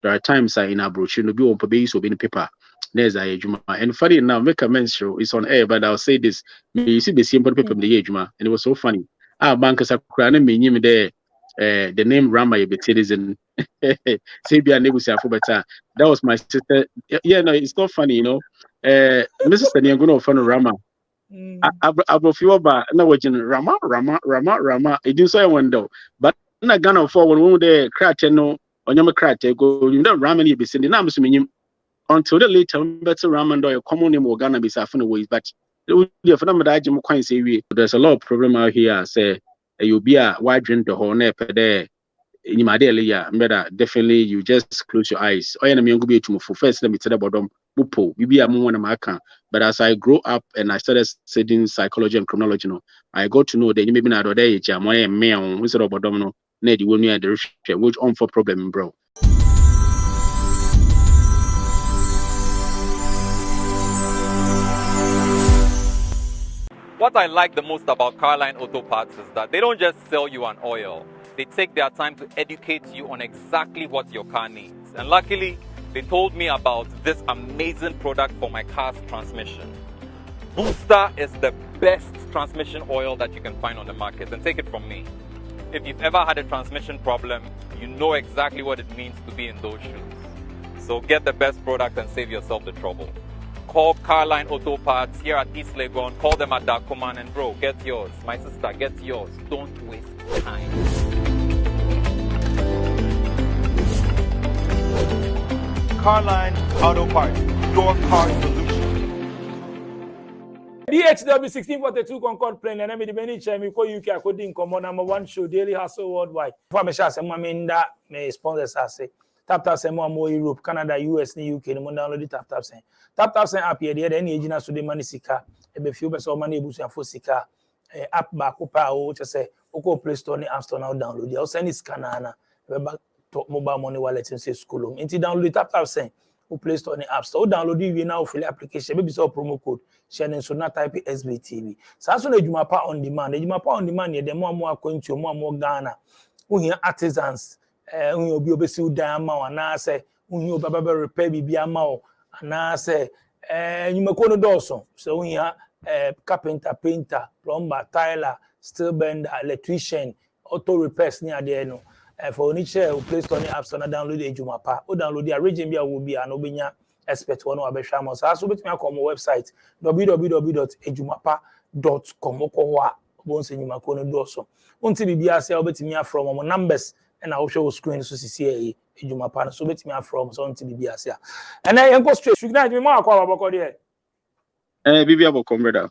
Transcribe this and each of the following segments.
there are times I in approach you know be on base or be in paper. There's a juma. And funny now, make a mention it's on air, but I'll say this. You see the same paper in the juma, and it was so funny. Our bankers are crying me there. The name Rama citizen. Say be a negotiator for better. That was my sister. Yeah, no, it's not funny, you know. Mrs. Tanya going to find Rama. Abrofioba na watching Rama. It didn't say one though. But na Ghana for when the crack no onyama crack go you know Rama ni be sending na musuminyim until the later better Rama do your common name Ghana be safin ways but the phenomenon that quite say we there's a lot of problem out here say you be a wide drink the whole neck there in my daily yeah definitely you just close your eyes oh yeah me go be to first let me tell about them bupo we be a one of my can but as I grow up and I started studying psychology and criminology no I got to know that you maybe not there jam why me on we said about them no na the one the which on for problem bro. What I like the most about Carline Auto Parts is that they don't just sell you an oil. They take their time to educate you on exactly what your car needs. And luckily, they told me about this amazing product for my car's transmission. Booster is the best transmission oil that you can find on the market. And take it from me. If you've ever had a transmission problem, you know exactly what it means to be in those shoes. So get the best product and save yourself the trouble. Call Carline Auto Parts here at East Legon. Call them at Dacoman and bro, get yours. My sister, get yours. Don't waste time. Carline Auto Parts, your car solution. DHW 1642 Concord plane and I'm the many chair me call UK according common number one show Daily Hustle worldwide. For me share some minda me sponsors say tap say more Europe, Canada, US, and UK no download the tap say. Tap app here there any agent so the money sika e be few person money ebusu for sika app back up o just say oko Play Store ni App Store now download there send scanner na be back to mobile money wallet and say school until download tap say o Play Store ni App Store download you now full application maybe so promo code share so na type SBTV so na ejuma pa on demand here dem more akwantu more Ghana who here artisans who obi obesi udan ma na say who here baba repair bibia ma na say you make no doso so we have carpenter, painter, plumber, tiler, steel bender, electrician, auto repairs near there no for any chair who Play Store apps on download the Ejuma pa o download the region bia will be an obenya expert one abehwamo so aso betimi akọ mo website www.ejumapa.com okwa bonse nyuma ko no doso unti bibia say obetimi from mo numbers and I will show screen so see Ejuma pa so betimi from so unti bibia say and then you go straight sugar me mo akwa aboko there bibia aboko brother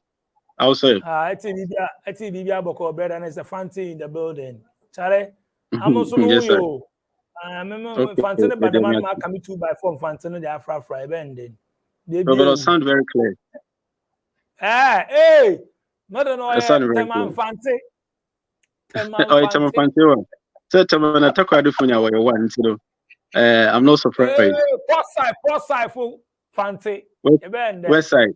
I will say ati bibia aboko brother and it's a fancy in the building Chale I'm also yes, you Fantine by the man coming 2x4 Fantine the Afra fry bending. But sound very clear. Hey, not no man Fantine. Oh, it's a Fantine. So to na takwa do funya we one so I'm not surprised. Post side for Fantine. West side.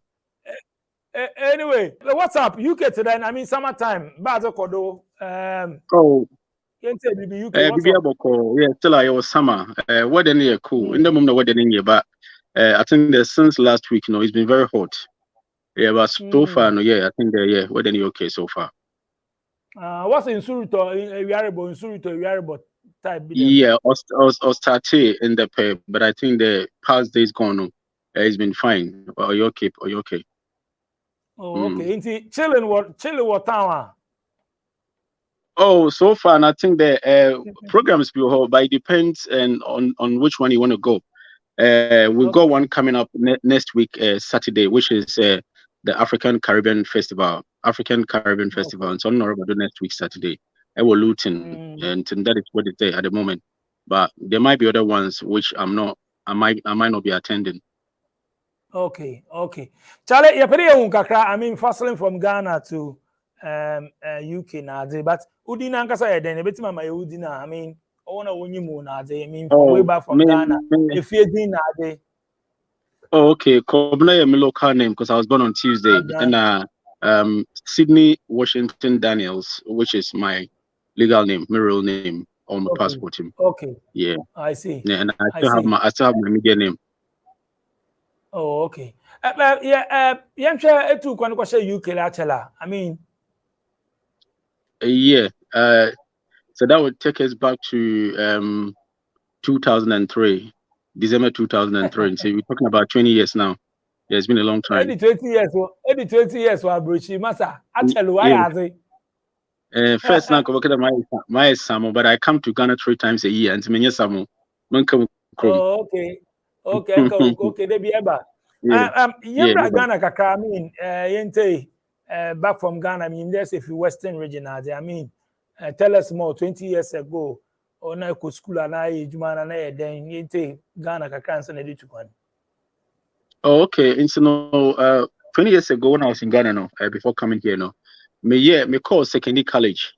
Anyway, what's up? UK today. I mean summertime. Bazo kodo. Oh. Bibia Boko, yeah, still I was summer. Weather near cool. In the moment weather in here, but I think that since last week, you know, it's been very hot. Yeah, but so far, no, yeah, I think yeah, weather near okay so far. What's in Surito? In type. Yeah, or started in the pay, but I think the past days gone. It's been fine. Are you okay? Are you okay? Oh, okay. Chilling what town? Oh, so far, and I think the programs will hold, but it depends on which one you want to go. We've got one coming up next week, Saturday, which is the African Caribbean Festival. And so I'm not about the next week Saturday. I will Luton, and that is what it's there at the moment. But there might be other ones which I might not be attending. Okay. Charlie, I mean, fastling from Ghana to UK now, but Udina Nkasa then a bit my Udina. I mean, I want to win you more now. I mean, way back from Ghana. If you're doing that, oh, okay. Kobna my local name because I was born on Tuesday. And Sydney Washington Daniels, which is my legal name, my real name. on my passport him. Okay. Yeah. I see. Yeah, and I still have my media name. Oh, okay. Yeah, sure. To question UK actually. I mean. Yeah. So that would take us back to 2003, December 2003. So we're talking about 20 years now. Yeah, it's been a long time. 20 years. 20 years. Bruchi Masa. Actually, why are they? First, now my Samo, but I come to Ghana 3 times a year, and many Samo. Oh, okay. Okay. They be able. Ghana kakra. I mean, yente. Back from Ghana. I mean, there's a few Western region. I mean, tell us more. 20 years ago, or na ko school and I Jumana na then yente Ghana kakra and send it to one. Oh, okay. And so, 20 years ago when I was in Ghana, no, before coming here, no, me call secondary college.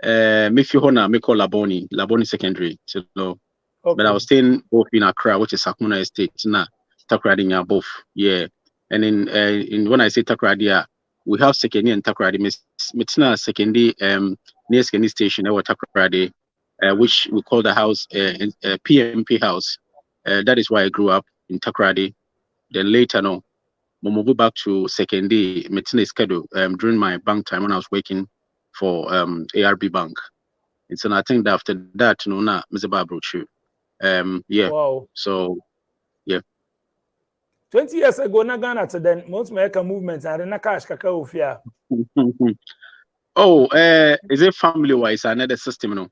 Me Fiona, me call Laboni Secondary. So, no, but I was staying both in Accra, which is Sakuna Estate, na Takoradi, both. Yeah, and in when I say Takoradi, we have secondary and Takoradi. Mitina secondary near secondary station, or Takoradi, which we call the house PMP house. That is why I grew up in Takoradi. Then later, no, we move back to secondary Mitina schedule during my bank time when I was working for ARB Bank. And so I think that after that, no, na Mr. Babrochu. Yeah. Wow. So, yeah. 20 years ago, na Ghana to then most American movements are in a cash kakao fear. Oh, is it family wise? Another system, no?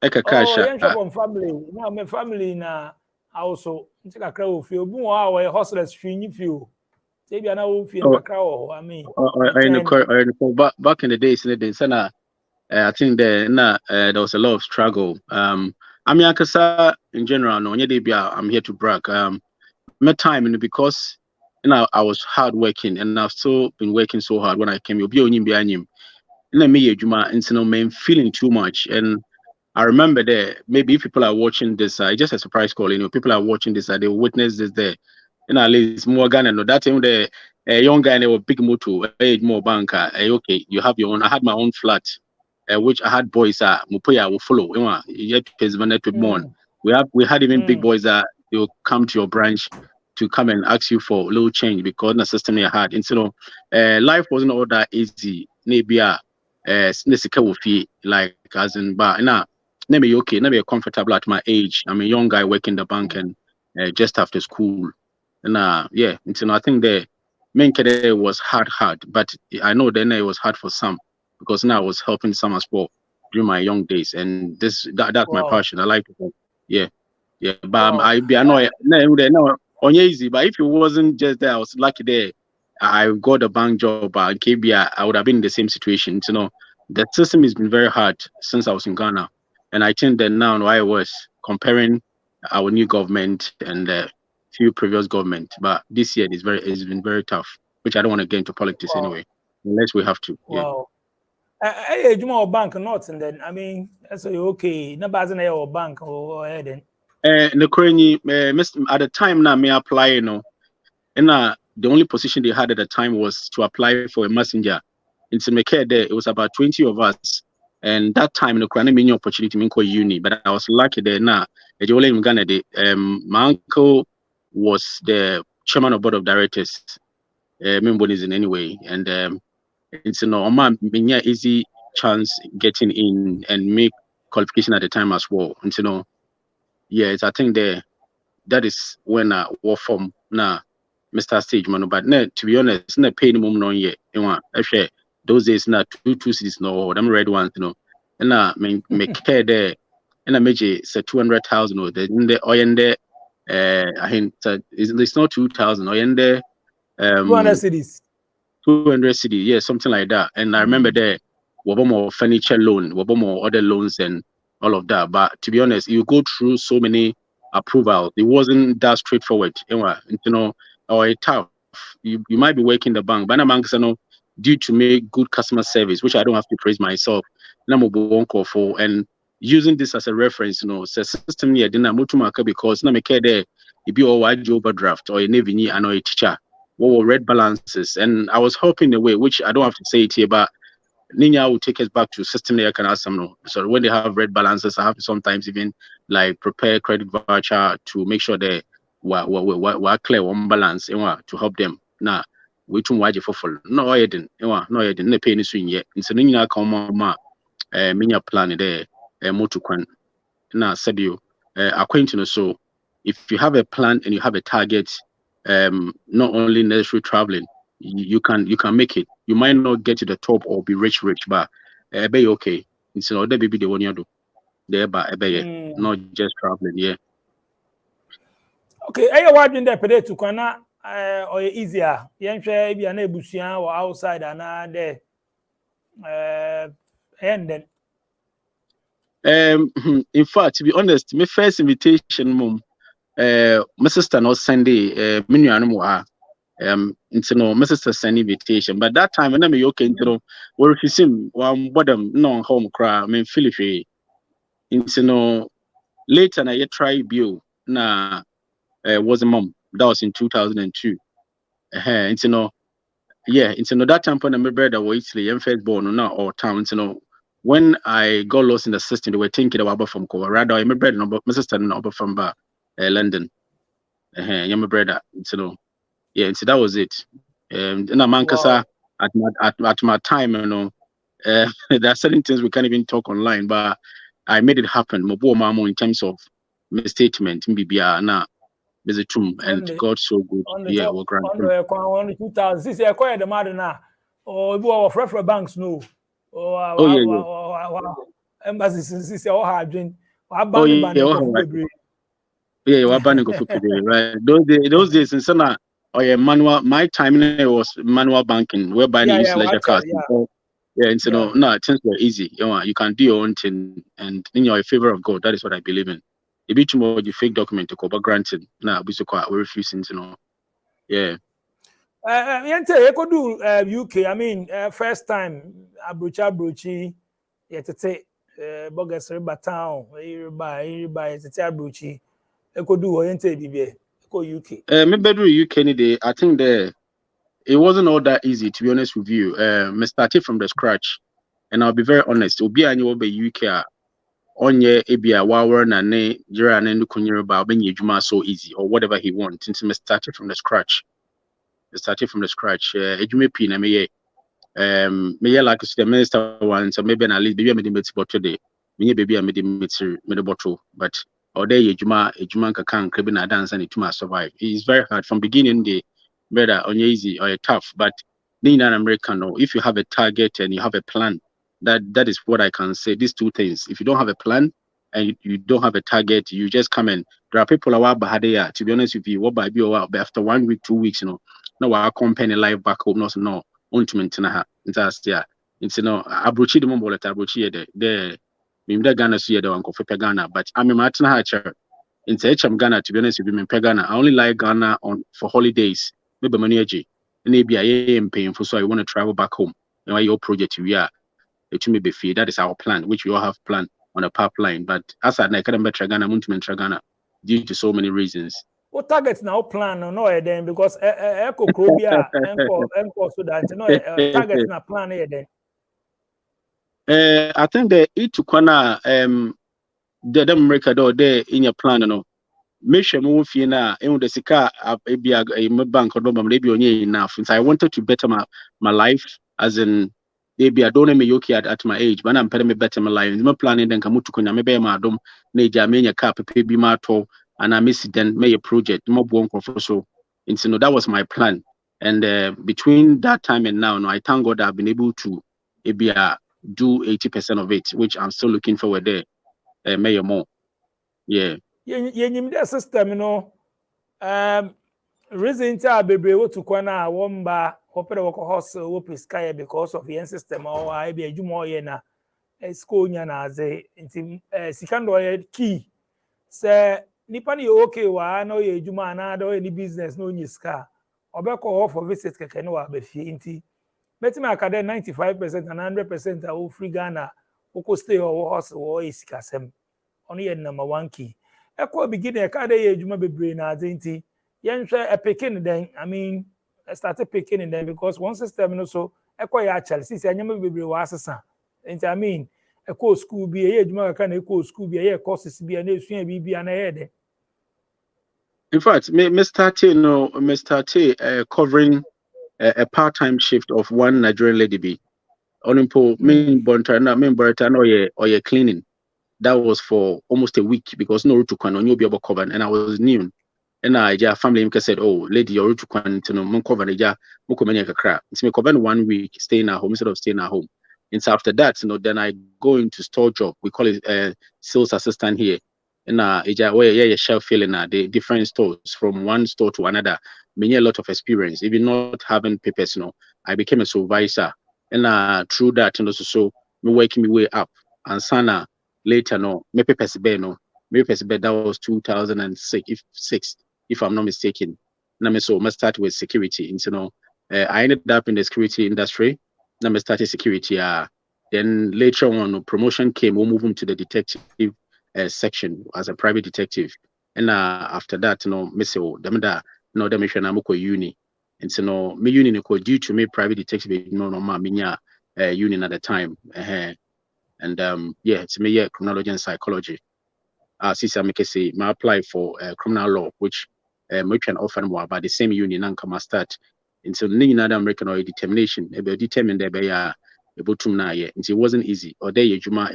Oh, yeah, from family. No, my family na also. It's a crowd feel. Boom, our hustlers free feel. Maybe I know feel a crowd. I mean, back in the days, I think there was a lot of struggle. I mean, Akasa in general, no, I'm here to brag. My time, because I was hard working, and I've still been working so hard. When I came, I'm feeling too much. And I remember there, maybe if people are watching this, just a surprise call. People are watching this, they witness this there. At least more Ghana, no, that time the young guy, they were big motor, more banker. Okay, you have your own. I had my own flat. Which I had boys Mupoya will follow. Yet we had even big boys that they will come to your branch to come and ask you for a little change because the system they had. And so life wasn't all that easy. Maybe like as in but maybe okay, maybe comfortable at my age. I'm a young guy working the bank and just after school. And yeah, and so I think the main career was hard, but I know then it was hard for some. Because now I was helping some as well during my young days, and that's my passion. I like it. Yeah. But I know on easy. But if it wasn't just there, I was lucky there. I got a bank job at KBI. I would have been in the same situation. The system has been very hard since I was in Ghana, and I think that now I was comparing our new government and the few previous government. But this year it's been very tough, which I don't want to get into politics anyway, unless we have to. Wow. Yeah. Bank not, and then I mean that's okay. No bad in your bank or then. At the time now me apply, and the only position they had at the time was to apply for a messenger. In Semeke there, it was about 20 of us, and that time the Ukraine many opportunity to go uni, but I was lucky there now. My uncle was the chairman of board of directors. Member is in anyway, and it's easy chance getting in and make qualification at the time as well. And yes, I think that is when I work from now Mr. Stage man. But to be honest, not paying mum no yet. Actually those days not two cities no them red ones, and make care there and I make say 200,000 or the oil there I think it's not 2,000 or in there 200 cities. 200 cities, yeah, something like that. And I remember there were more furniture loan, were more other loans and all of that. But to be honest, you go through so many approvals. It wasn't that straightforward. Or tough. You might be working the bank, but I'm due to make good customer service, which I don't have to praise myself. And using this as a reference, it's a system here. Because now make there, it be all overdraft or a navy and or a teacher. What were red balances, and I was helping the way, which I don't have to say it here, but Ninya will take us back to system there can ask them. So when they have red balances, I have to sometimes even like prepare credit voucher to make sure they were clear on balance to help them. Now we too wide for full. No, I didn't. No, I didn't pay any swing yet. It's a Ninya come minya plan there. Motu kwan. Now said you acquaintance. So if you have a plan and you have a target, not only necessary traveling, you can make it. You might not get to the top or be rich, but be okay. It's not that baby the one you do there, but not just traveling. Yeah. Okay, I want in the pede to kwana or easier. Yen share be an ebusian or outside and there. And then in fact, to be honest, my first invitation, mom, my sister no Sunday, menu animal into no my sister send invitation. But that time when I'm okay into where if you see one bottom no home cry, I mean Philip into no later na yet try bill na was a mom. That was in 2002. Into no into no that time when my brother was Italy and first born no or town into no. When I got lost in the system, they were thinking about from Colorado. My brother, my sister, number from London. My brother, so so that was it. And Mankasa at my time, there are certain things we can't even talk online, but I made it happen. Mobo Mamo in terms of my statement, Mbibia na Bezitum, and God so good. Yeah, we're granted. On the 2000, this is acquired the matter now. Or you are referral banks, no. Embassy since all hard drink. Yeah, we're banning of right. Those days in Sana or manual. My time was manual banking, whereby you use ledger cards. And so no, things were easy. You can do your own thing, and in your favor of God, that is what I believe in. A bit more the fake document to cover granted. Now, we're refusing to know. Yeah. I could do UK. I mean, first time Abruchi, yet to take Bogus River Town, by Abruchi. I could do Oriente BB, UK. Maybe UK, I think it wasn't all that easy, to be honest with you. I started from the scratch, and I'll be very honest. Obi and you be UK. Onye ebia wawer na ne jira na nukunyere ba benye juma so easy or whatever he wants. Since me started from the scratch. Ejume P na me like the minister one, so maybe at least baby me the bottle today. Me baby I made the bottle, but or there ejuma kan krebi na dance and it to survive. It's very hard from beginning the better on easy or tough, but being an American, if you have a target and you have a plan, that is what I can say. These two things. If you don't have a plan and you don't have a target, you just come in. There are people who are bahadea. To be honest with you, what by be after 1 week, 2 weeks, no our company live back home, no on to maintain her. It's abrochi the mobile at abrochi there. Mimda Ghana see the uncle for Ghana, but I'm a Martin Hatcher. In HM Ghana, to be honest with you, Ghana. I only like Ghana for holidays. Maybe money maybe I am paying for, so I want to travel back home. Your project we are. It may be free. That is our plan, which we all have planned on a pipeline. But as I can't better Ghana, Ghana, due to so many reasons. What targets now plan or no then because Echo Crobia and so that targets now plan then. I think the Itukwana the America door there in your plan no. Make sure move na the sika maybe a bank or maybe only enough. Since I wanted to better my life as in maybe I don't know me okay at my age, but I'm me better my life. I'm planning then come to Konya, maybe my dom, Naja, many cap, pay my toll, and I miss it then, may a project, more one so. And so that was my plan. And between that time and now, I thank God I've been able to maybe do 80% of it, which I'm still looking forward there. May more. Yeah. Yeah, system, reason to be able to Kwana, Womba, Hopper Horse, Whoop Sky because of the system or I be a Jumoyena, a Skonia as a second key. Say, Nippani okay, I know you Jumana, or any business, no new scar. Or back off for visit Kakanoa, Befienti. Betting my cadet 95% and 100% are all free Ghana, who stay or horse or is Casem. Only number one key. Echo beginning a card Juma be brain as Yen share a picking then. I mean, I started picking then because one system also ekọ ya Chelsea si anyama bebre wa asesa nti I mean ekọ school bi e adwuma ka na ekọ school bi e courses bi na esua bi bi na ye de. In fact, Mr. T covering a part-time shift of one Nigerian lady be. Onimpo main Bontana or ye cleaning. That was for almost a week because no route to Kwan on you be able cover, and I was new. And I family said, "Oh, lady, your route to Kwan to no cover ja mukomenya kakra." It's me cover 1 week staying at home instead of staying at home. And so after that, then I go into store job. We call it sales assistant here. And where shelf filling the different stores from one store to another. Many a lot of experience, even not having papers. I became a supervisor, and through that, so me working my way up. And sana later, me papers that was 2006, if I'm not mistaken. And I start with security. And I ended up in the security industry. And I started security. Then later on, promotion came. We moved to the detective section as a private detective. And after that, me say, them uni. And so me uni due to me private detective union at the time. And it's me criminology and psychology. Since I say, I apply for criminal law, which we can offer more about the same union and come start. And so American or determination, determined there able to na and it wasn't easy. Or there Juma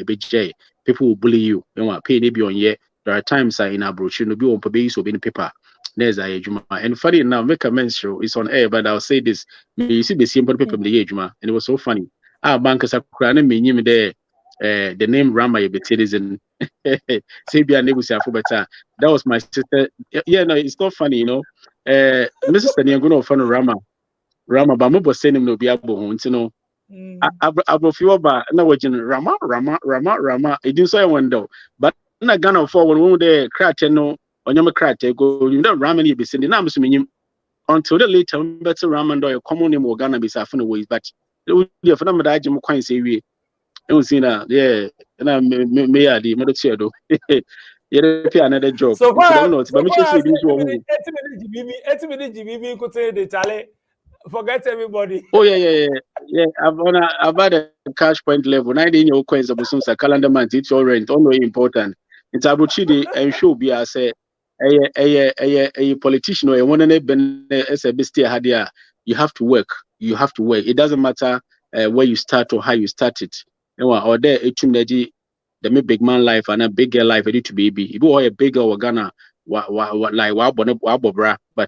people will bully you. You want pay maybe on there are times in our brochure no be on paper so in paper. There's a Juma. And funny now make a mention it's on air, but I'll say this. You see the same paper from the Juma, and it was so funny. Our bankers are crying me there. The name Rama citizen. Say be a negotiator better. That was my sister. Yeah, no, it's not funny, Mrs. Tanyanguna of Rama, but mo send him no be able to Abrofiwa na wajin Rama. It didn't say one though. But na Ghana for when the crater no onyama crater go you know Rama ni be sending na musuminyim until the later better Rama do common name or Ghana be safuna ways but the for na madaji mo kwan say we e see na na me ya di mo do do you pay another job So far, but me say this one 80 minutes GBB could say the chale. Forget everybody. Oh yeah. I've had a cash point level. 9 year coins of a calendar month. It's all rent. All very important. It's Abuchidi and show be as a politician or a one as a bestia hadia. You have to work. It doesn't matter where you start or how you start it. Or there the big man life and a bigger life ready to baby. If you are a bigger organa, but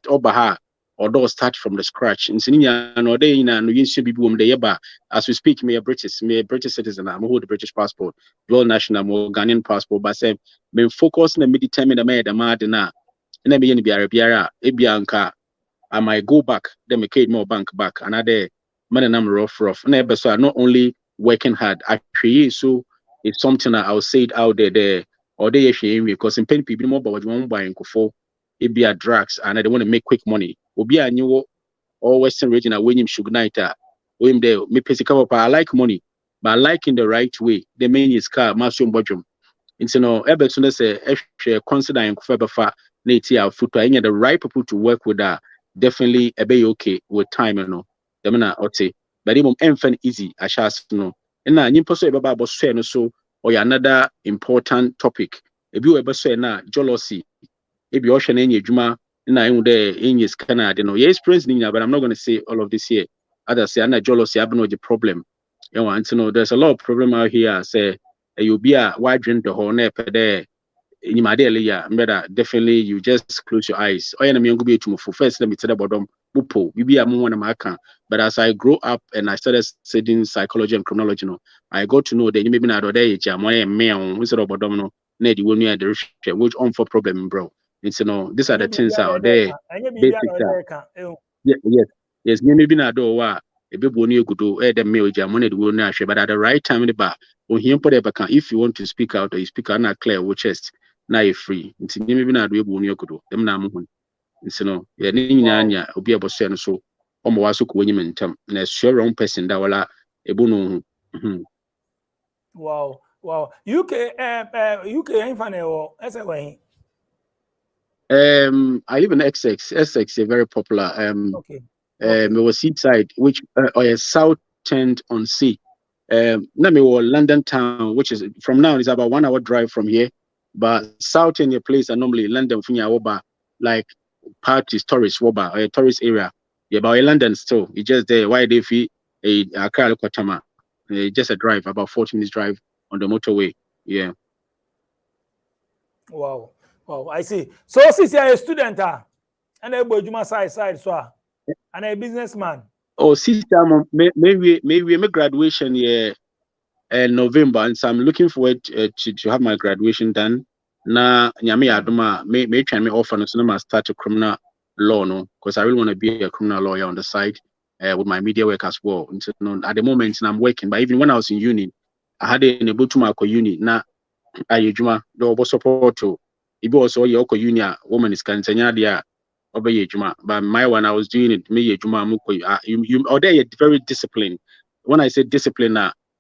Obaha. Although start from the scratch. In Senior and Ode in and you be boom the yeba. As we speak, me a British citizen, I'm hold the British passport, dual national, more Ghanaian passport, but say, me focus on the determine the maid, the madina, and then be in Biara, Ebianca. I might go back, then make more bank back, another man and I'm rough. Never so not only working hard, I create so it's something I'll say it out there, or they actually because in pen people more about one buying for it be a drugs and they want to make quick money. Obi a new or Western region a winning sugar night when they me physical I like money, but I like in the right way. The main is car mushroom bedroom. It's Everton say consider and fa native foot to the right people to work with that definitely be okay with time the ote but even enfant easy I shall know and now you person about so or another important topic if you ever say na jealousy if you ocean any juma na in his Canada experience but I'm not going to say all of this here others say na jealousy have no the problem and there's a lot of problem out here say you'll be a wide drink the whole there in my daily definitely you just close your eyes first let me tell about them but as I grow up and I started studying psychology and criminology I got to know that you maybe not there which on for problem bro it's these are the things out there yes maybe not do a bit boni good the mail jamon but at the right time in the bar if you want to speak out or you speak out not clear with chest now you're free it's maybe not be boni good them na it's obi aboso so omo waso ko nyim ntam na sure wrong person that wala ebono wow UK infane ese I live in Essex is very popular okay. It was Seaside which or south Southend on Sea. London town, which is from now is about 1 hour drive from here. But Southend, your place, are normally London, like parties, tourist, a tourist area. Yeah, but London still, it's just there. Why they feel a car Kotama, just a drive, about 40 minutes drive on the motorway. Yeah. Wow, I see. So since you're a student, and a boy side, so and a businessman. Oh, sister, maybe my graduation November, and so I'm looking forward to have my graduation done. Na nyame adoma may try me offer no so start a criminal law no, because I really want to be a criminal lawyer on the side with my media work as well. And so, at the moment I'm working, but even when I was in uni, I had a able to mark uni na ayejuma do support to if also your uni woman is cancanya dia obey juma. But my one I was doing it me juma you or they are very disciplined. When I say discipline,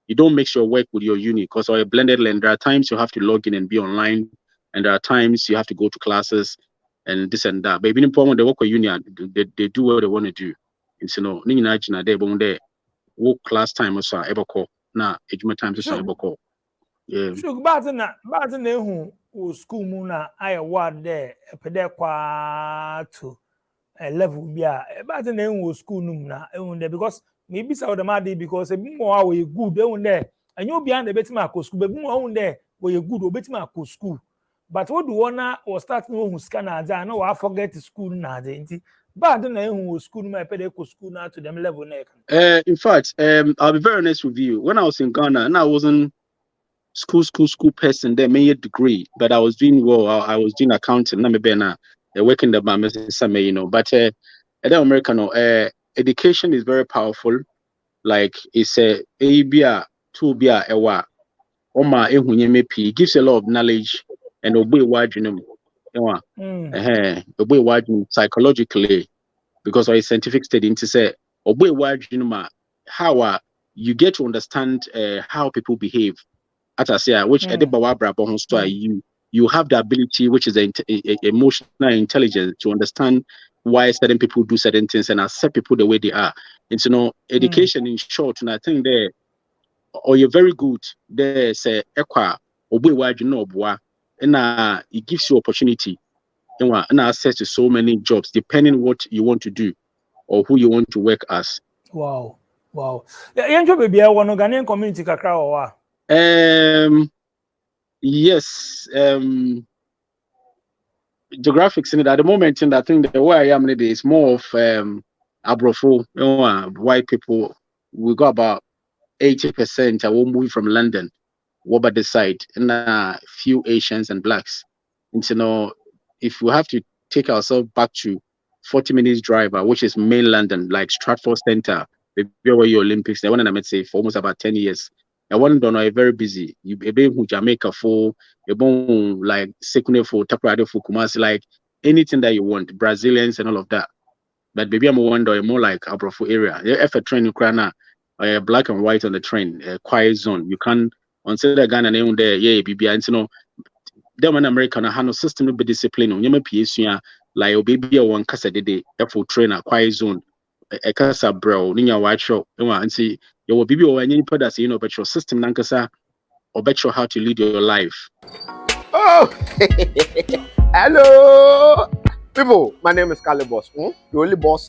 you don't mix your work with your uni because or a blended learn. There are times you have to log in and be online, and there are times you have to go to classes and this and that. But even important they work with uni, they do what they want to do. And so no, ninyi na jina there but they work class time also ever call na ejuma time also ever call. Yeah. So but na who school mu na I ward there pede kwa to a level bia but na who school num na there because maybe so the mad because a bit more we good there and you behind the betima ko school but more there we good obetima ko school but what do wanna or start no who scan na no I forget school na dey but na who school my pede ko school na to them level na. In fact, I'll be very honest with you. When I was in Ghana and I wasn't school person there, made a degree, but I was doing well. I was doing accounting, working the Bama, you know. But at the American, education is very powerful. Like it's a ABA, 2BA, ewa, oma ehunyeme gives a lot of knowledge and obey wide, you know, obey wide psychologically because of a scientific study to say obey wide, you know, how you get to understand how people behave. As I say, which you have the ability, which is emotional intelligence, to understand why certain people do certain things and accept people the way they are. It's education in short, and I think there, or you're very good. There's a equa and it gives you opportunity and access to so many jobs depending what you want to do or who you want to work as. Wow. Yeah, baby, I want Ghanaian community kakra or yes. Geographics in it at the moment, and I think the way I am today is more of Abrofo, white people. We got about 80% I will move from London, over the side, and a few Asians and blacks. And if we have to take ourselves back to 40 minutes drive, which is main London, like Stratford Centre, the Olympics, they want to say for almost about 10 years. I want to know very busy. You be Jamaica for like Sekune for Takoradi for Kumasi, like anything that you want, Brazilians and all of that. But baby, I'm wondering more like Abrofo area. If a train in Ukraine, black and white on the train, quiet zone. You can consider Ghana name there, yeah, baby, and then when American no system be discipline on your PSU, like baby one casa de for train a quiet zone, a casa bro, ninya white show, and see. You will be or any product, but your system nankasa or bet you how to lead your life. Oh, hello, people. My name is Kale Boss. The only boss.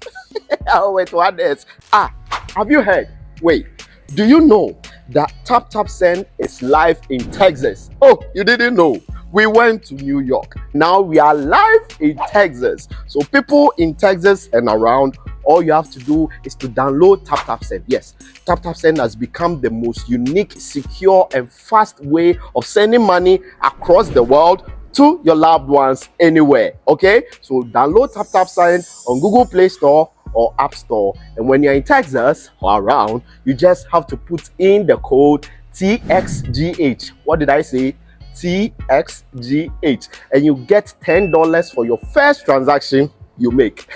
I'll wait to add this. Have you heard? Wait, do you know that Tap Send is live in Texas? Oh, you didn't know? We went to New York. Now we are live in Texas. So people in Texas and around, all you have to do is to download Tap Send. Yes, Tap Send has become the most unique, secure, and fast way of sending money across the world to your loved ones anywhere. Okay, so download Tap Send on Google Play Store or App Store. And when you're in Texas or around, you just have to put in the code TXGH. What did I say? TXGH, and you get $10 for your first transaction you make.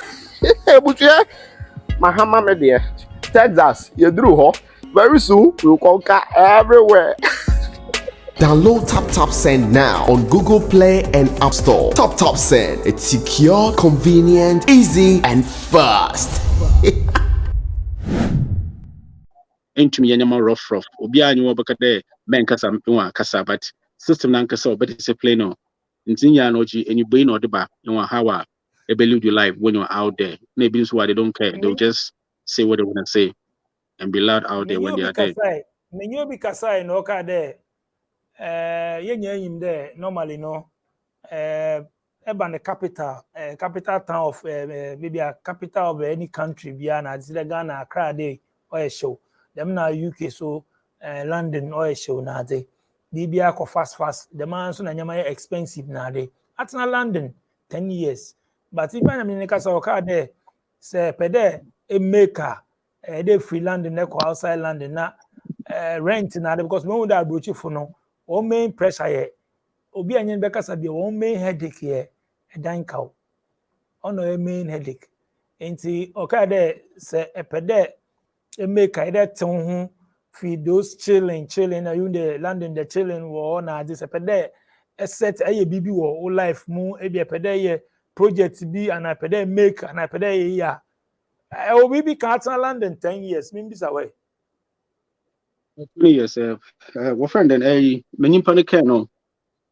Mahama media, Texas, you drew very soon we'll conquer everywhere. Download Tap Send now on Google Play and App Store. Tap Send, it's secure, convenient, easy, and fast. into me any more rough. Obi anyi wo beka de men kasa nwa kasa, but system nan kasa obedi discipline no. Ntinya no ji any brain or deba nwa how a build your life when you're out there. Maybe so why they don't care. They'll just say what they want to say and be loud out there when they are there. Menyo bi kasai no ka de yenya yim de normally no the capital town of maybe a capital of any country bia na zile Ghana Accra dey oil show them na UK so London oil show na dey bia ko fast the man so na nyama expensive na dey at na London 10 years but if I mean kasa o ka dey say pede a maker they free London na ko outside London na rent na dey because when we da brochi for no o main pressure here obi anyen bekasa bia one main headache here dan kaw ono a main headache enti okay there say epede e make either ton ho feed those chilling na you the London the chilling wo na this epede set aye bibi wo life mu e bia epede ye project bi and epede make and epede ye ya obi bi ka at London 10 years me bisa way 3 years what friend then many panic no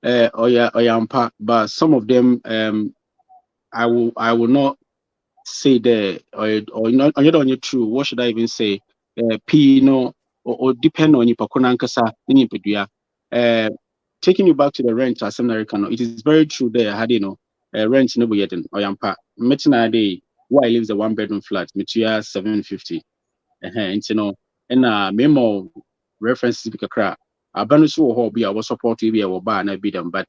but some of them I will not say there or not on your true. What should I even say? P no or depend on your pakonankasa in pedua. Taking you back to the rent as American, it is very true there. Had you know rent no yet or yampa. Metina day why lives a 1-bedroom flat, Metia 750. And you know, and memo references because abanusu ho bi a was support bi a wo ba na bi dem but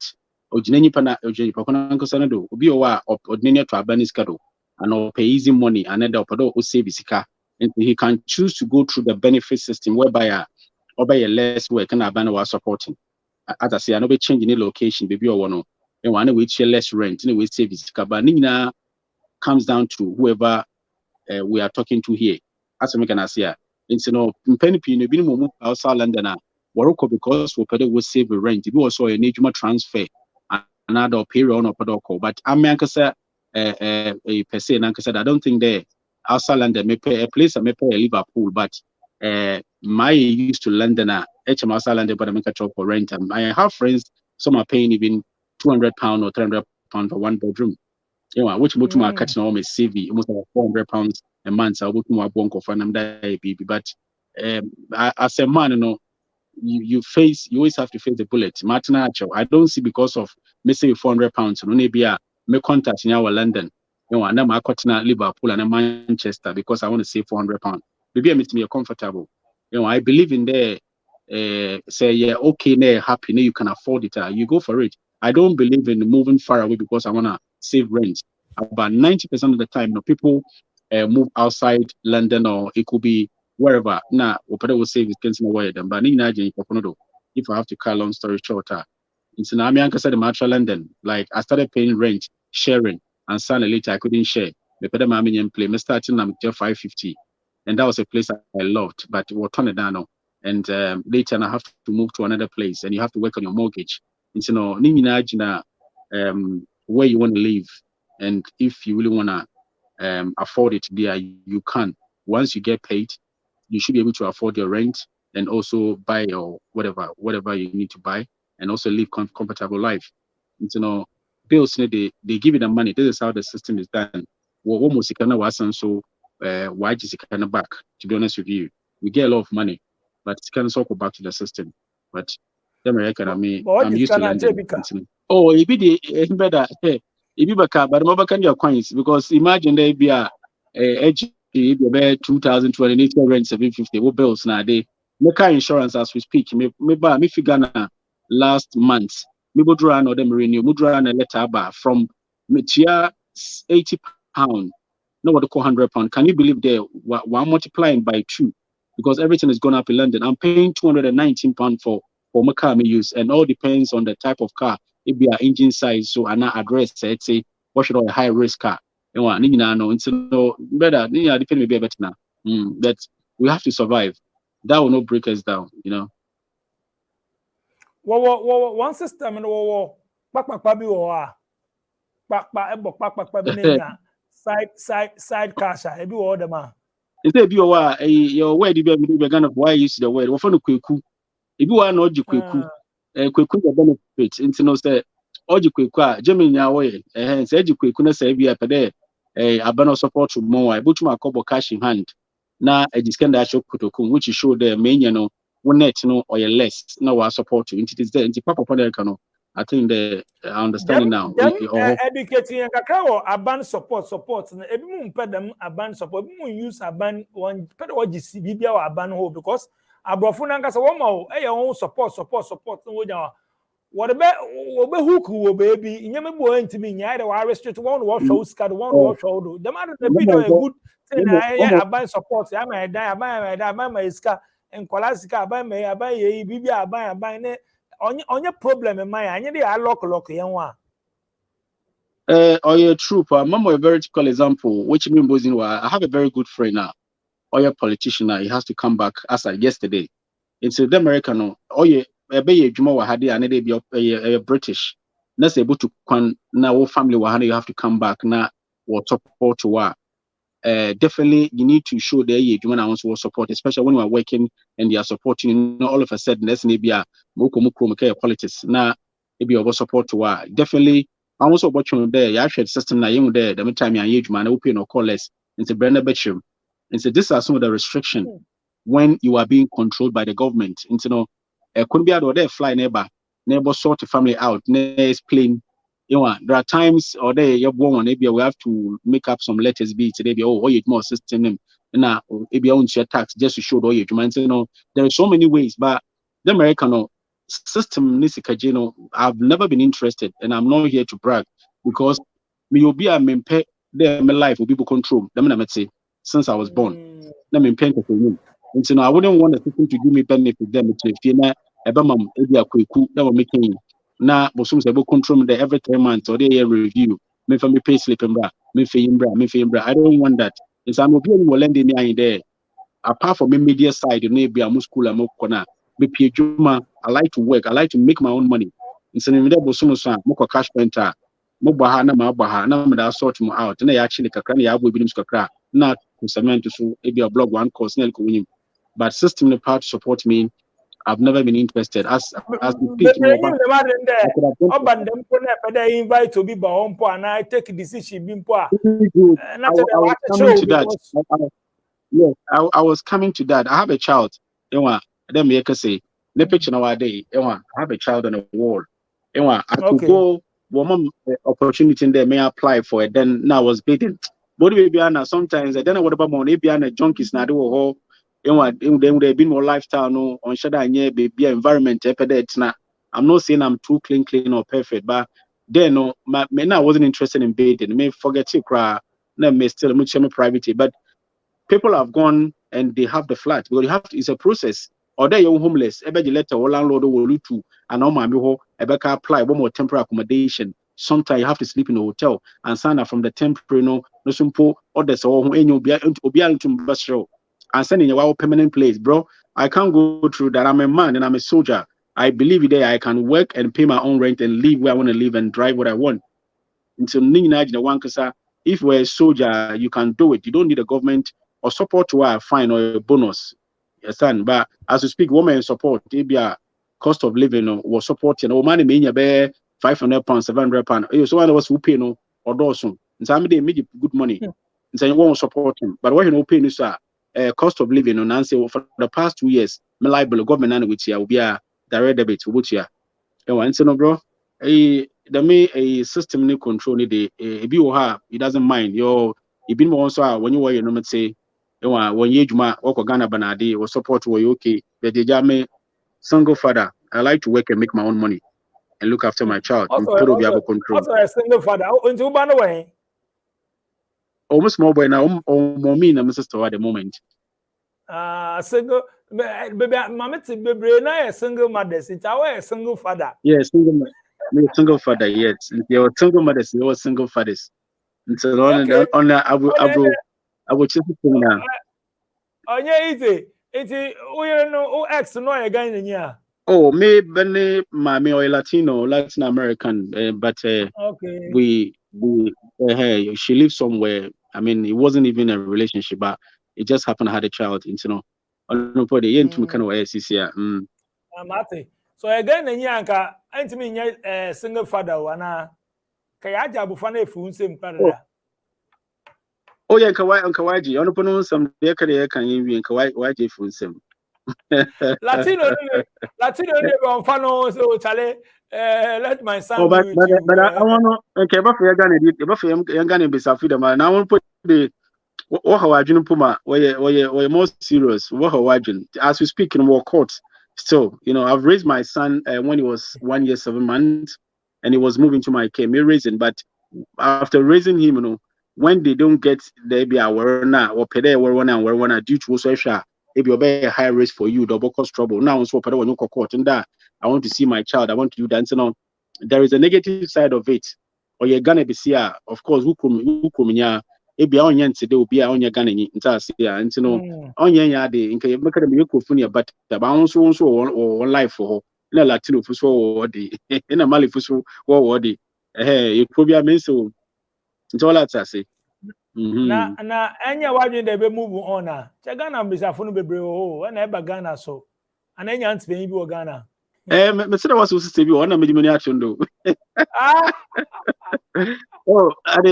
ojinani pana ojini pakona nkosa na do obi o wa ordinary to abanis kado and pay easy money and then opedo o save sika and he can choose to go through the benefit system whereby obey less work and abana was supporting as I say I no be change any location baby or one and one we share less rent and we save sika but nina comes down to whoever we are talking to here as we can say it's no penny no bi mo outside London Waroko because we will save the rent. If you also a need transfer another period on a but I'm a per se I don't think they outside London may pay a place I may pay a Liverpool, but my used to London HM outside London, but I make a job for rent. And I have friends, some are paying even £200 or £300 for 1 bedroom. You know, which much more catching almost CV, almost like £400 a month. So I would more bonk of an baby, but as a man, you know. You always have to face the bullet. Martin Archer, I don't see because of missing £400. No, maybe me contact in our London. You know, and I'm a Liverpool and Manchester because I want to save £400. Maybe I meet me comfortable. You know, I believe in there. Say yeah, okay, now happy, now you can afford it. You go for it. I don't believe in moving far away because I wanna save rent. About 90% of the time, people move outside London or it could be wherever. Now, what will save is can't away them. But if I have to cut long story shorter, in Tsunami, I said the Matra London. Like I started paying rent, sharing, and suddenly later I couldn't share. The better mommy and play. Me starting I'm just 550, and that was a place I loved, but we'll turn it down now. And later I have to move to another place, and you have to work on your mortgage. And so, where you want to live, and if you really wanna afford it, there you can. Once you get paid, you should be able to afford your rent and also buy or whatever you need to buy, and also live comfortable life. And bills they give you the money. This is how the system is done. Almost so why just kind of back? To be honest with you, we get a lot of money, but it's kind of circle back to the system. But the American, I'm used to London. Oh, it be the better. It be back, but more back your coins because imagine they be a edge. Be about 2,200 rent 750. What bills now? They make car insurance as we speak. Me figure na last month. Me go draw another renew. Me draw a letter bar from me chia £80. No, what they call £100. Can you believe they one multiplying by 2 because everything is gone up in London. I'm paying £219 for my car me use, and all depends on the type of car. It be an engine size, so an address. Let's say what should a high risk car. It's no better. Depend maybe better now. That we have to survive. That will not break us down, One system in side cash. Every order man. Instead be your word be Ghana why use the word. Often kweku. If you are not kweku, kweku the benefit. Into no say oji kweku a Germany away. Say kweku na say be a pede. Abano support more. But my couple cash in hand. Na a discount that show kutokum, which is show the main one net or less. Now I support you. It is there. Into Papa Podekano. I think the understanding now. Educating and kakao aban support. Ebi mu mpe them aban support. Ebi mu use aban one pede what you bibia or aban ho because abrofo na nkasa wo ma o own support. No nya what about obe hook wo baby. Inyame bo ntimi nya de wa restrict one wo show ska the one wo show do. Dem adu the video a good thing na aban support. Ya ma dan aban ma iska en kolasika aban ye bibia aban ne onye problem in my anya dey lock yan wa. Or your troop, a very typical example, which means I have a very good friend now, or your politician now, he has to come back as yesterday. It's the American, or you be a Juma Wahadi, and they be a British. That's able to now family Wahadi, you have to come back now or support to war. Definitely, you need to show that you want support, especially when you are working and they are supporting. You know, all of a sudden, that's maybe a muku politics. Now, maybe over support to war. Definitely. I also watch there. You actually system na you there. The time you age man, open or call less. Into Brenda Betchum. And so these are some of the restrictions when you are being controlled by the government. Into no, couldn't be out there fly neighbor sort the family out. Next plane. You know, there are times or there you're born. Maybe we have to make up some letters. Be today. Be you more system. And now maybe own share tax just to show the you man. You know, there are so many ways, but the American system I've never been interested, and I'm not here to brag because me will be a mempe there my life will be control. Say since I was born. Let me paint for you. And so I wouldn't want the system to give me benefit them to feel ebamam ebi akweku that will making na bosum say control me there every 3 months or they review. Me for me pay slip mbra, me pay mbra. I don't want that. It's I'm obi will lend me in there. Apart from me media side, you know, be a school and corner. I like to work. I like to make my own money. Instead of that, cash penta, na sort them out. And I actually not to so maybe a blog one course. But system the part to support me. I've never been interested. As the pitch, invite to be and I take a decision. Yes, I was coming to that. I have a child. Then me say the picture nowadays. I have a child on the wall. I could go one opportunity in there. May I apply for it? Then now I was bidding. But sometimes I don't know what about money. Be a junkies now do all. Then would have been more lifestyle no on shada nye be environment. I'm not saying I'm too clean or perfect, but then no, I wasn't interested in bidding. May forget you cry. May still much private, but people have gone and they have the flat because you have to, it's a process. Or they are homeless. Ebe letter or landlord will look to and apply one more temporary accommodation. Sometimes you have to sleep in a hotel and sign up from the temporary no simple orders or to and sending a permanent place, bro. I can't go through that. I'm a man and I'm a soldier. I believe there I can work and pay my own rent and live where I want to live and drive what I want. And so if we're a soldier, you can do it. You don't need a government or support to a fine or a bonus. Yes, but as we speak, women support, maybe a cost of living was supporting. Oh, money mean you bear £500, £700. So one was who pay no or Dawson. And some they made good money. And so you won't support him. But what you know, pay is cost of living on answer for the past 2 years, my liable government which will be a direct debit which year. And so no, bro, a system need control it. If you have, it doesn't mind. You've been more so when you were your number say. When you work Ghana Banadi or support were okay, but they jam single father. I like to work and make my own money and look after my child. Also a single father. Into way. Almost more boy now. More me and my sister at the moment. Single baby, mamma, baby, now a single mother. It's our single father. Yes, single father. Yes, you're single mothers. You're single fathers. And so I will just now. Oh, yeah, it's we no ex no again in here. Oh, maybe my Latin American, but okay. She lives somewhere. I mean, it wasn't even a relationship, but it just happened I had a child, you know. No for the end to kind of ACC. Mate. So again, and yanka, anti single father, wana kayaja bufane fun same brother. Oh yeah, Kawaji. On the some there can you be in Kawaji for some. Latino, on fano, so Chale, let my son. But I want to okay, but for your gun, but for your gun be Safida, man. I want to put the what Puma, where more serious, what as we speak in more courts. Still, you know, I've raised my son when he was 1 year 7 months, and he was moving to my care, me raising. But after raising him, you know, when they don't get the be our now or pay their one due to social, it be a high risk for you, double cost trouble. Now, so when you court and that I want to see my child, I want to do dancing on. There is a negative side of it, or you're gonna be see, of course, who come ebi a onye ntide obi a onye Ghana nyi nta ase ya nti no onye ya de nke make dem yekofun ya but ba wonso wo life ho na Latino fuso wo de na Mali fuso wo de e probia me so nti all that ase na anya wadwe de be move on na che Ghana mbisafo no bebre ho na e ba Ghana so ana nya ntbe bi wo Ghana me say was so sister bi ona me di mani atondo oh at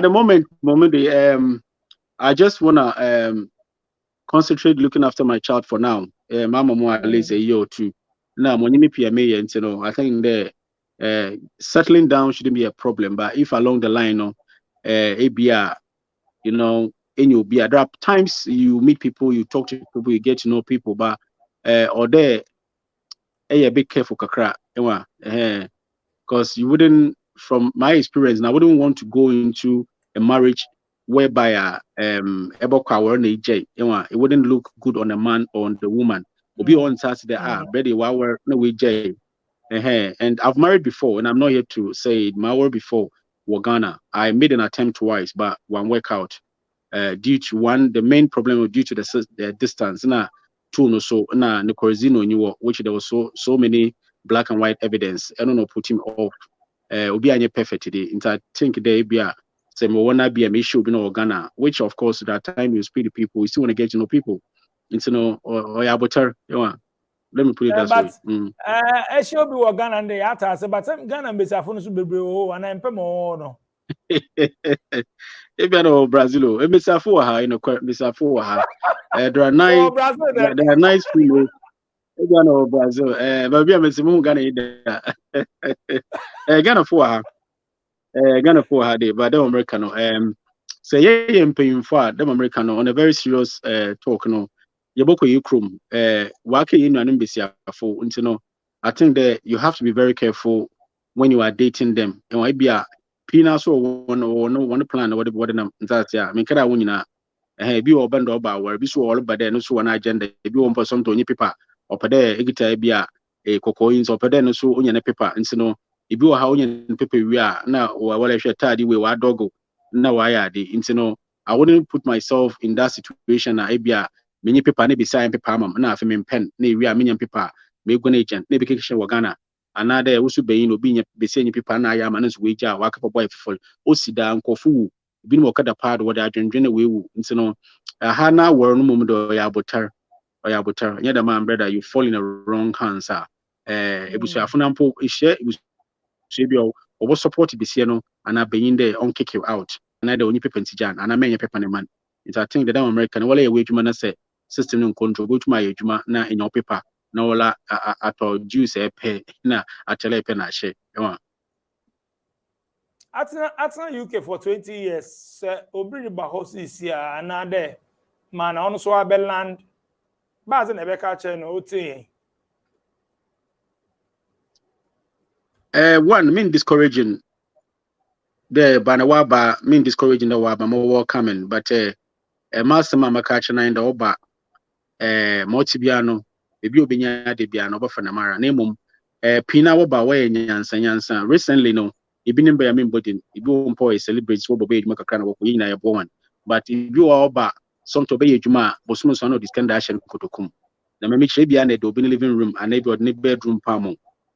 the moment I just wanna concentrate looking after my child for now. Mama mo at least a year or two. Now when you pay me, you know, I think the settling down shouldn't be a problem. But if along the line, ABR, you know, in your beer, there are times you meet people, you talk to people, you get to know people, but or there, a bit careful, kakra, because you wouldn't, from my experience, and I wouldn't want to go into a marriage whereby it wouldn't look good on the man or on the woman. We'll be on Saturday, ready, no way, Jay. And I've married before, and I'm not here to say it. My word before Ghana, I made an attempt twice, but one work out. Due to one, the main problem due to the distance. Two no so na Nicorazino knew which there was so many black and white evidence. I don't know, put him off. Obi anye perfect today. I think they be a say me wanna be a issue in Ghana, which of course at that time you speak to people, you still want to get to know people. It's or yeah, but let me put it that way. I should be Ghana and the atas, but Ghana mbesafo so bebre ho ana empemo no. If you know Brazil, mbesafo ha, you know, mbesafo ha. There are nice people. If you know Brazil, but we are mesimu Ghana Ghana for her. Ghana for her day, but the American say yeah paying for them American on a very serious talk no. Yeboko Yukrum wake in an embassy for until I think that you have to be very careful when you are dating them. And why be a peanuts or one plan or whatever that's yeah. I mean can I win na be or band about where be so all but then also one agenda be one person to any paper or per there egita be a cocoins or per then also onion paper and so if you are how onion paper we are now or what I should tell you we were doggo now I are the into I wouldn't put myself in that situation I be a many paper ne be sign paper mam na afi me pen na we are many paper me go na agent na be kekehye wo Ghana another wo so beyin no be say any paper na ya man so we ja wa kapo boy fifol osida nkofu bi no okada pad wo da adwendwene we wu nti no ha na wor no mum do ya botar nya da man brother you fall in the wrong hands ebusu afuna mpo ehye ebusu bi o support bi se no ana beyin there on kick you out na da oni paper ntijan ana menye paper ne man it I think that American wala we juma na say system no control go to my juma na in your paper na wala ato juice pay na atele pay na she Atna UK for 20 years obiri ba hosis ya na there man on so abeland baze na be ka che no oti one mean discouraging the banawaba mean discouraging the waba more coming but master mama catch na in the oba multibiano ebi obenya de bia no oba fanamara na emom pina wo ba we nyansa recently no ebi nimba ya membody ebi wo mpo celebrate wo bobe eduma kakra na wo yin na ye one but ebi wo oba somto be eduma bosumo so no discussion kotokum na me chire bia na de obi living room and ebi ordinary bedroom pamo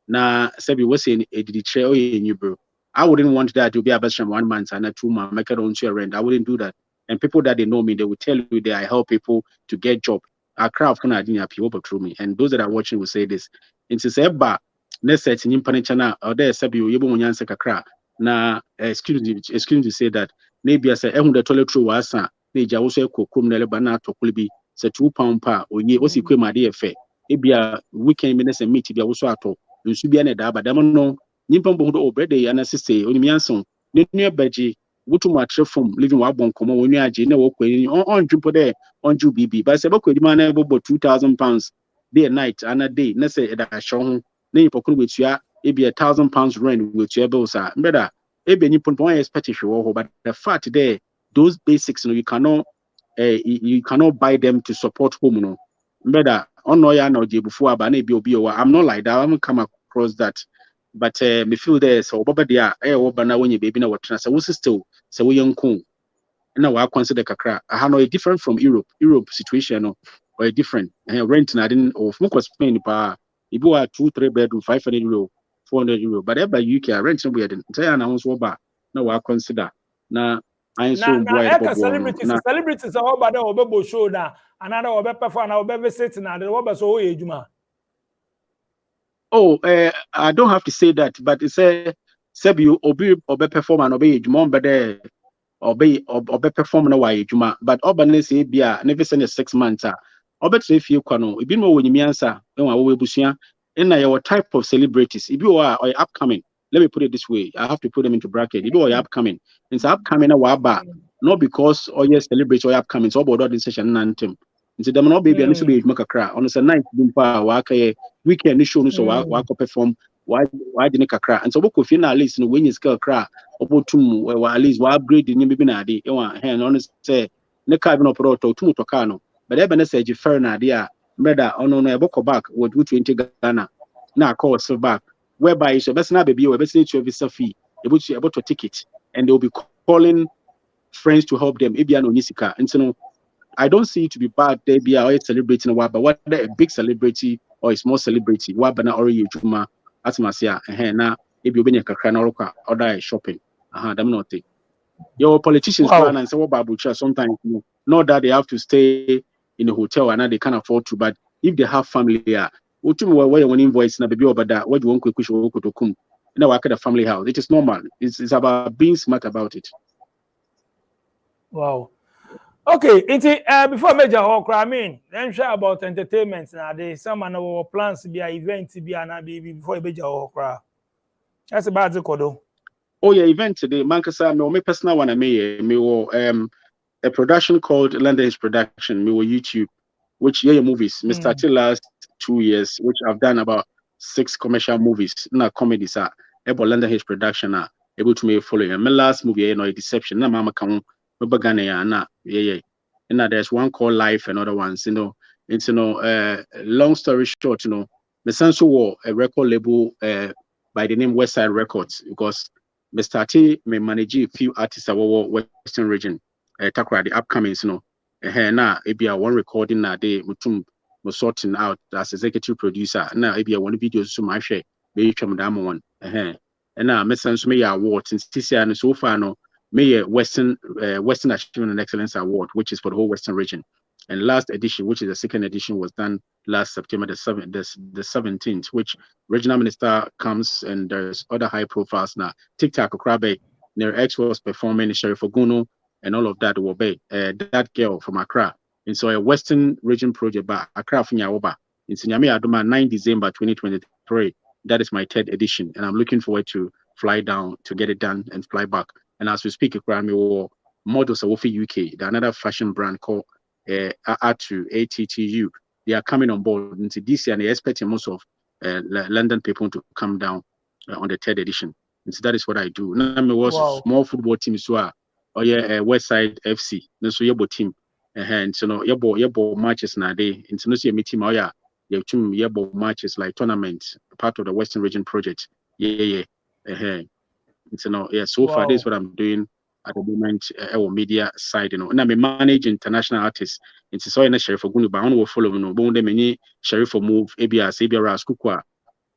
na sabi wo say edidi chire o ye nyubro I wouldn't want that to be a best from 1 month and a 2 month make it on your rent. I wouldn't do that. And people that they know me, they will tell you that I help people to get job. A crowd can idea people through me. And those that are watching will say this. It's a ba let's say in channel or there sabi you won't answer kakra. Na excuse me to say that maybe I say the toilet through was maybe I also cook banana to be say £2 pa or ye was equal my dear fair. Maybe a weekend minutes and meet if you also at all. You should be an ada, but I don't know. Nippon Bondo Brede and assist on Mianson, near Beji, Wutu Matre from living Wabon Como when you are Jane on Jupiter on Jubibi, but Sabako demand about £2,000 day and night and a day, let's say that I show name for which you are, it be £1,000 rent with your bills are better. Ebe Nippon Point expectation, but the fact there, those basics you cannot buy them to support home. No, better on no ya no before, but I'm not like that. I haven't come across that. But me feel there so baba dia bana when you baby na what so we still so we young cool na wa consider kakra I know different from Europe situation or different rent na didn't of moko Spain pa ibu 2-3 bedroom €500 €400 but ever UK rent no we didn't say na so ba na wa consider na I so boy celebrities are over there obebo show na another obe perform na obe visit na the obe so ejuma. Oh, I don't have to say that, but it's a Sebu obe perform and obey Jumon better obey perform no way Juma, but Oban say bia never send a 6 months. Obet if you can know, been more when you answer, in your type of celebrities. If you are upcoming, let me put it this way, I have to put them into bracket. If you are upcoming, it's upcoming a while back, not because your celebrities are upcoming, so about this session and nti dem no baby anu so be make kakra on say night bimpa wa ka weekend show no so wa perform wa de kakra and so boko fi na at least no when you skill kakra obotum wa at least wa upgrade ni bibi na ade e wa hen on say ne ka bi no pro to tum to ka no but e be na say ji fair na ade a brother ono no e boko back with 20 Ghana na call so back whereby you so best na baby we best need to visa fee able to ticket and they will be calling friends to help them ebia no nisika and so I don't see it to be bad. They be always celebrating a but whether a big celebrity or a small celebrity, wabana or you juma, atmosphere, and now if you been a cranoka or die shopping. Them not take. Your politicians plan and say what babucha sometimes not that they have to stay in a hotel and now they can't afford to, but if they have family there, what you where one invoice na baby over that, what you want quick to come. Now I get a family house. It is normal. It's about being smart about it. Wow. Okay, before Major Hawk, I mean, then share about entertainment now. There's some of plans to be an event to be an before Major Hawk. That's about the code. Oh yeah, event today. Mankasa, me personal one. A production called London Production. Me YouTube, which movies. Me started last 2 years, which I've done about 6 commercial movies. Na comedies are able London Production are able to me follow. My last movie, Deception. Na mama come. And there's one called Life and other ones, it's long story short, the sense war a record label by the name Westside Records because me started me manage a few artists of our Western region, takra the upcoming, now it be a one recording na day mutum sorting out as executive producer now it be a one videos to my share maybe from that one and now me sense me awards in TCR and so far no me Western Achievement and Excellence Award, which is for the whole Western region. And last edition, which is the 2nd edition, was done last September the 17th, which regional minister comes and there's other high profiles now. TikTok Okrabe, their ex was performing Sheriff Oguno and all of that will be that girl from Accra. And so a Western region project by Accra Funyaoba in Sinyami Aduma 9 December 2023. That is my 3rd edition. And I'm looking forward to fly down to get it done and fly back. And as we speak, models of UK, another fashion brand called ATTU. They are coming on board into this year, and they're expecting most of London people to come down on the 3rd edition. And so that is what I do. Now, I was small football team, so Westside FC. So your team, and so your matches nowadays. And so your team, your team, your matches like tournaments, part of the Western Region project. So far this is what I'm doing at the moment our media side, and I manage international artists. It's so in Sheriff Oguno, but I will follow many Sheriff move ABS, Kukwa,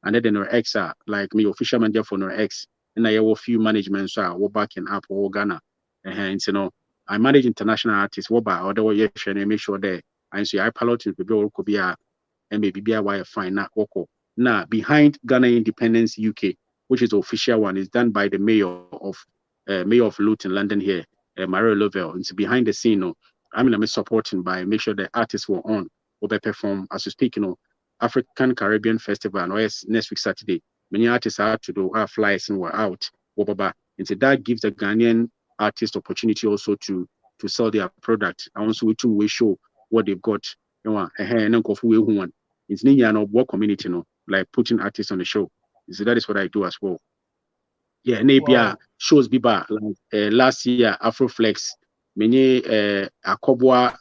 and then Nor X like me official manager for Nor X. and I have a few management so we back in Apple or Ghana. And hence, you know, I manage international artists, what by other way, and make sure that I see I pilot to people could be a and maybe be a wire fine not woko. Now behind Ghana Independence UK, which is the official one, is done by the mayor of Luton, London here, Mario Lovell. It's behind the scene, you know, I'm supporting by make sure the artists were on or they perform as we speak, you know, African Caribbean Festival and next week Saturday. Many artists are to do our flights and we're out. And so that gives the Ghanaian artist opportunity also to sell their product. I also we show what they've got. You know, and then one. It's no work community, you know, like putting artists on the show. So that is what I do as well. Yeah, and maybe shows biba like last year Afroflex, many Akobwa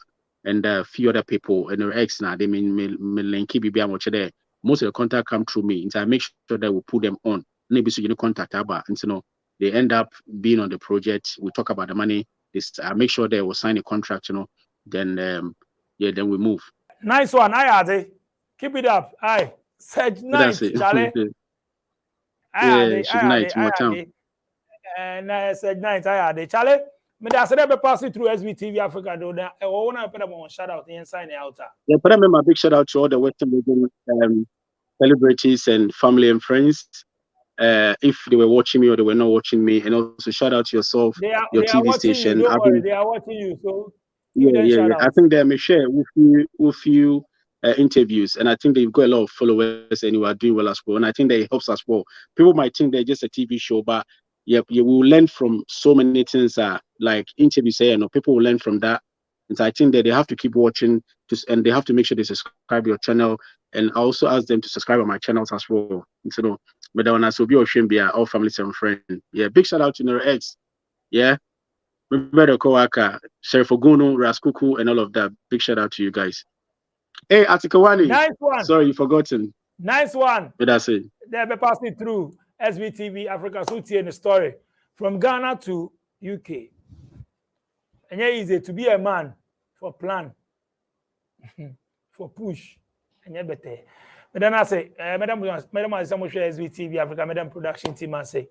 and a few other people and their ex now they mean linky bibi much there. Most of the contact come through me. And so I make sure that we put them on. Maybe so you know contact about and so no, they end up being on the project. We talk about the money. I make sure they will sign a contract, you know. Then then we move. Nice one, Ade. Keep it up. Aye. Said nice, Charlie. She's nice, more time. And I said nice, Ade. Charlie, I said I pass it through SBTV Africa. Do that. I want to put one shout out and sign out. Yeah, but I remember a big shout out to all the Western Region celebrities and family and friends. If they were watching me or they were not watching me, and also shout out to yourself, your TV station. You, don't worry, they are watching you, so yeah. I think they may share with you interviews, and I think they've got a lot of followers and you are doing well as well. And I think that it helps as well. People might think they're just a TV show, but you will learn from so many things. Like interviews, you know, people will learn from that. And so I think that they have to keep watching, and they have to make sure they subscribe your channel. And I also ask them to subscribe on my channels as well. And so, but when I so be all families and friends. Yeah, big shout out to Nero X. Yeah, Roberto Kowaka, Sheriff Oguno, Raskuku, and all of that. Big shout out to you guys. Hey, Atikawani. Nice one. Sorry, you forgotten. Nice one. But that's it. They'll be passing through SBTV Africa. So in the story from Ghana to UK. And yeah, easy to be a man for plan, for push, and yeah, better. But then I say, Madam, I say, SBTV Africa, Madam production team, I say,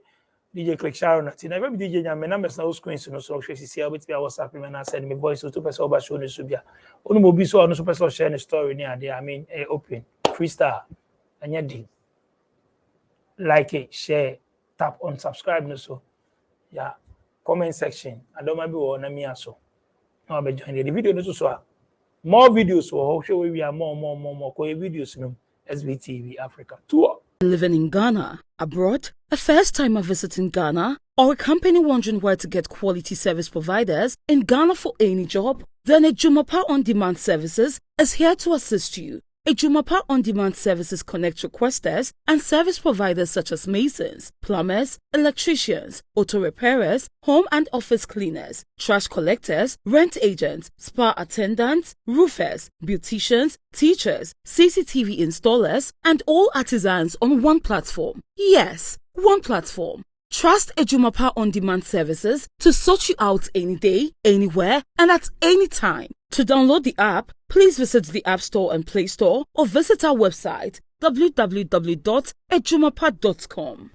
DJ Click Sharon, I never be DJ, my numbers no screens, no so she see how it's be WhatsApp, and I said, my voice to person over show the subia. Only will be so no person sharing a story near there. I mean, open, freestyle, and yeah, deep. Like it, share, tap on subscribe, no so. Yeah, comment section. I don't mind on me also. I'll be joining the video. So more videos. So show we are more videos. No, SBTV Africa tour. Living in Ghana, abroad, a first-timer visiting Ghana, or a company wondering where to get quality service providers in Ghana for any job, then Ejumapa On Demand Services is here to assist you. Ejumapa On Demand Services connect requesters and service providers such as masons, plumbers, electricians, auto repairers, home and office cleaners, trash collectors, rent agents, spa attendants, roofers, beauticians, teachers, CCTV installers, and all artisans on one platform. Yes, one platform. Trust Ejumapa On Demand Services to sort you out any day, anywhere, and at any time. To download the app, please visit the App Store and Play Store or visit our website www.ejumapa.com.